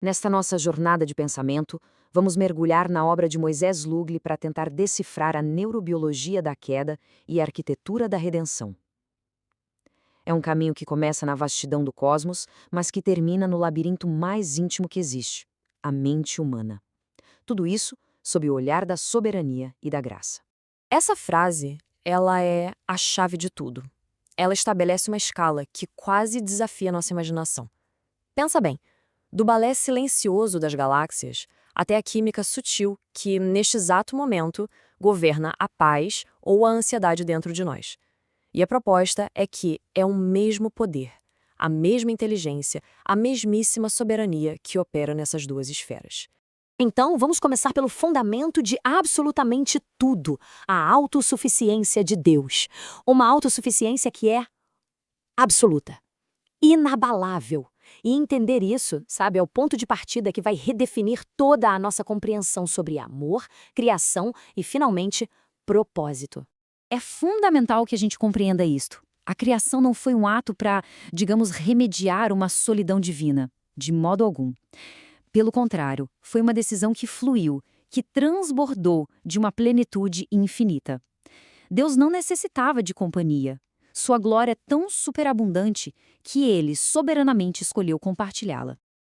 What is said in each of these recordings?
Nesta nossa jornada de pensamento, vamos mergulhar na obra de Moisés Lugli para tentar decifrar a neurobiologia da queda e a arquitetura da redenção. É um caminho que começa na vastidão do cosmos, mas que termina no labirinto mais íntimo que existe, a mente humana. Tudo isso sob o olhar da soberania e da graça. Essa frase, ela é a chave de tudo. Ela estabelece uma escala que quase desafia nossa imaginação. Pensa bem, do balé silencioso das galáxias até a química sutil que, neste exato momento, governa a paz ou a ansiedade dentro de nós. E a proposta é que é o mesmo poder, a mesma inteligência, a mesmíssima soberania que opera nessas duas esferas. Então, vamos começar pelo fundamento de absolutamente tudo, a autossuficiência de Deus. Uma autossuficiência que é absoluta, inabalável. E entender isso, sabe, é o ponto de partida que vai redefinir toda a nossa compreensão sobre amor, criação e, finalmente, propósito. É fundamental que a gente compreenda isto. A criação não foi um ato para, digamos, remediar uma solidão divina, de modo algum. Pelo contrário, foi uma decisão que fluiu, que transbordou de uma plenitude infinita. Deus não necessitava de companhia. Sua glória é tão superabundante que ele soberanamente escolheu compartilhá-la.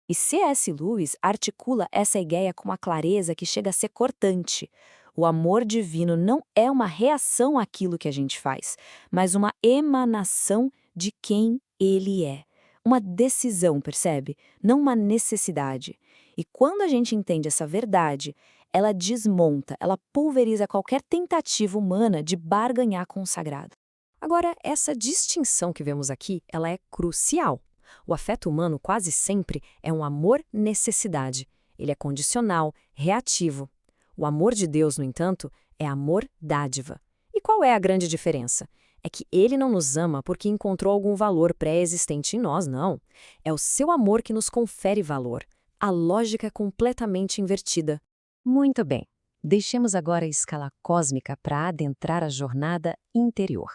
E C.S. Lewis articula essa ideia com uma clareza que chega a ser cortante. O amor divino não é uma reação àquilo que a gente faz, mas uma emanação de quem ele é. Uma decisão, percebe? Não uma necessidade. E quando a gente entende essa verdade, ela desmonta, ela pulveriza qualquer tentativa humana de barganhar com o sagrado. Agora, essa distinção que vemos aqui, ela é crucial. O afeto humano quase sempre é um amor-necessidade. Ele é condicional, reativo. O amor de Deus, no entanto, é amor-dádiva. E qual é a grande diferença? É que ele não nos ama porque encontrou algum valor pré-existente em nós, não. É o seu amor que nos confere valor. A lógica é completamente invertida. Muito bem. Deixemos agora a escala cósmica para adentrar a jornada interior.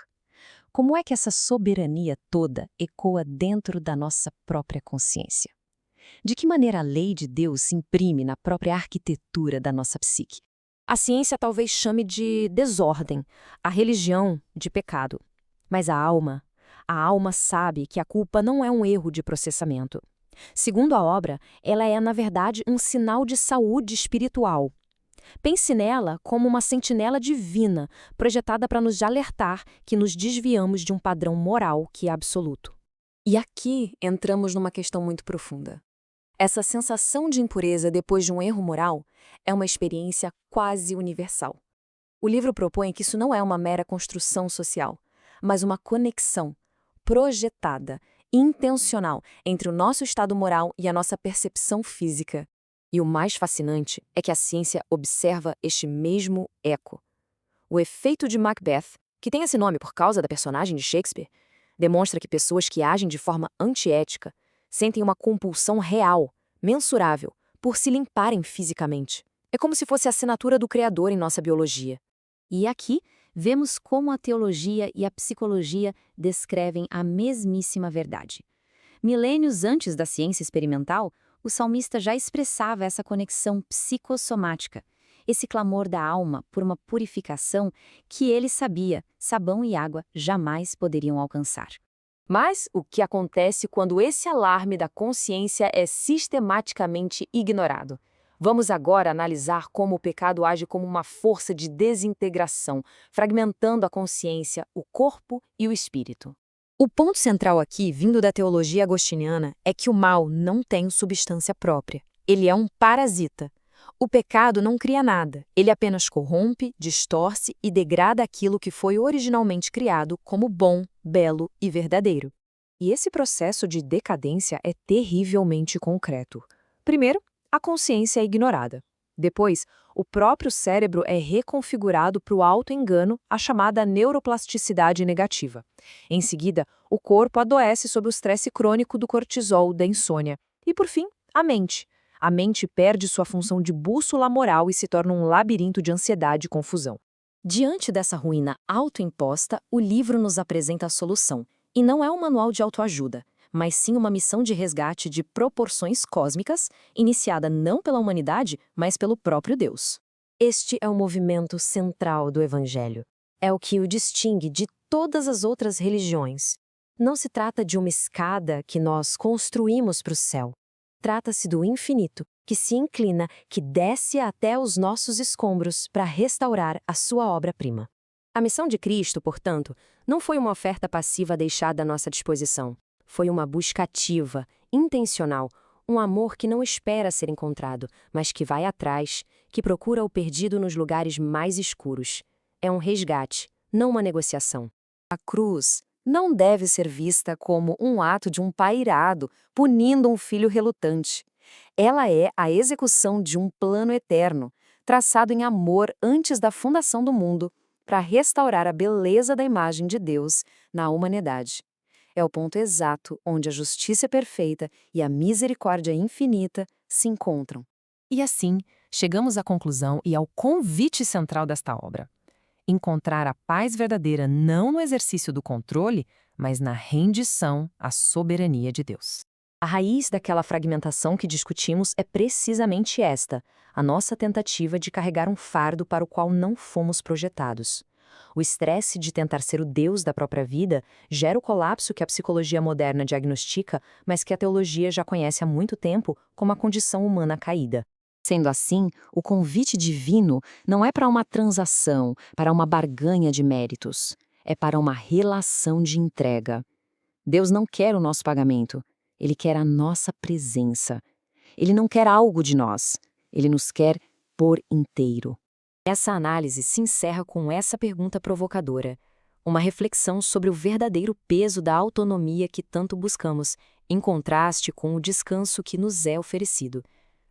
Como é que essa soberania toda ecoa dentro da nossa própria consciência? De que maneira a lei de Deus se imprime na própria arquitetura da nossa psique? A ciência talvez chame de desordem, a religião de pecado. Mas a alma sabe que a culpa não é um erro de processamento. Segundo a obra, ela é, na verdade, um sinal de saúde espiritual. Pense nela como uma sentinela divina, projetada para nos alertar que nos desviamos de um padrão moral que é absoluto. E aqui entramos numa questão muito profunda. Essa sensação de impureza depois de um erro moral é uma experiência quase universal. O livro propõe que isso não é uma mera construção social, mas uma conexão projetada, intencional entre o nosso estado moral e a nossa percepção física. E o mais fascinante é que a ciência observa este mesmo eco. O efeito de Macbeth, que tem esse nome por causa da personagem de Shakespeare, demonstra que pessoas que agem de forma antiética sentem uma compulsão real, mensurável, por se limparem fisicamente. É como se fosse a assinatura do Criador em nossa biologia. E aqui vemos como a teologia e a psicologia descrevem a mesmíssima verdade. Milênios antes da ciência experimental, o salmista já expressava essa conexão psicossomática, esse clamor da alma por uma purificação que ele sabia, sabão e água jamais poderiam alcançar. Mas o que acontece quando esse alarme da consciência é sistematicamente ignorado? Vamos agora analisar como o pecado age como uma força de desintegração, fragmentando a consciência, o corpo e o espírito. O ponto central aqui, vindo da teologia agostiniana, é que o mal não tem substância própria. Ele é um parasita. O pecado não cria nada. Ele apenas corrompe, distorce e degrada aquilo que foi originalmente criado como bom, belo e verdadeiro. E esse processo de decadência é terrivelmente concreto. Primeiro, a consciência é ignorada. Depois, o próprio cérebro é reconfigurado para o auto-engano, a chamada neuroplasticidade negativa. Em seguida, o corpo adoece sob o estresse crônico do cortisol, da insônia. E, por fim, a mente. A mente perde sua função de bússola moral e se torna um labirinto de ansiedade e confusão. Diante dessa ruína autoimposta, o livro nos apresenta a solução. E não é um manual de autoajuda, mas sim uma missão de resgate de proporções cósmicas, iniciada não pela humanidade, mas pelo próprio Deus. Este é o movimento central do Evangelho. É o que o distingue de todas as outras religiões. Não se trata de uma escada que nós construímos para o céu. Trata-se do infinito, que se inclina, que desce até os nossos escombros para restaurar a sua obra-prima. A missão de Cristo, portanto, não foi uma oferta passiva deixada à nossa disposição. Foi uma busca ativa, intencional, um amor que não espera ser encontrado, mas que vai atrás, que procura o perdido nos lugares mais escuros. É um resgate, não uma negociação. A cruz não deve ser vista como um ato de um pai irado punindo um filho relutante. Ela é a execução de um plano eterno, traçado em amor antes da fundação do mundo, para restaurar a beleza da imagem de Deus na humanidade. É o ponto exato onde a justiça perfeita e a misericórdia infinita se encontram. E assim, chegamos à conclusão e ao convite central desta obra. Encontrar a paz verdadeira não no exercício do controle, mas na rendição à soberania de Deus. A raiz daquela fragmentação que discutimos é precisamente esta, a nossa tentativa de carregar um fardo para o qual não fomos projetados. O estresse de tentar ser o Deus da própria vida gera o colapso que a psicologia moderna diagnostica, mas que a teologia já conhece há muito tempo como a condição humana caída. Sendo assim, o convite divino não é para uma transação, para uma barganha de méritos. É para uma relação de entrega. Deus não quer o nosso pagamento. Ele quer a nossa presença. Ele não quer algo de nós. Ele nos quer por inteiro. Essa análise se encerra com essa pergunta provocadora. Uma reflexão sobre o verdadeiro peso da autonomia que tanto buscamos, em contraste com o descanso que nos é oferecido.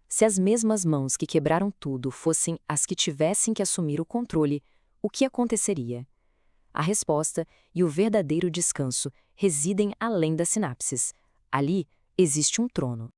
Se as mesmas mãos que quebraram tudo fossem as que tivessem que assumir o controle, o que aconteceria? A resposta e o verdadeiro descanso residem além das sinapses. Ali existe um trono.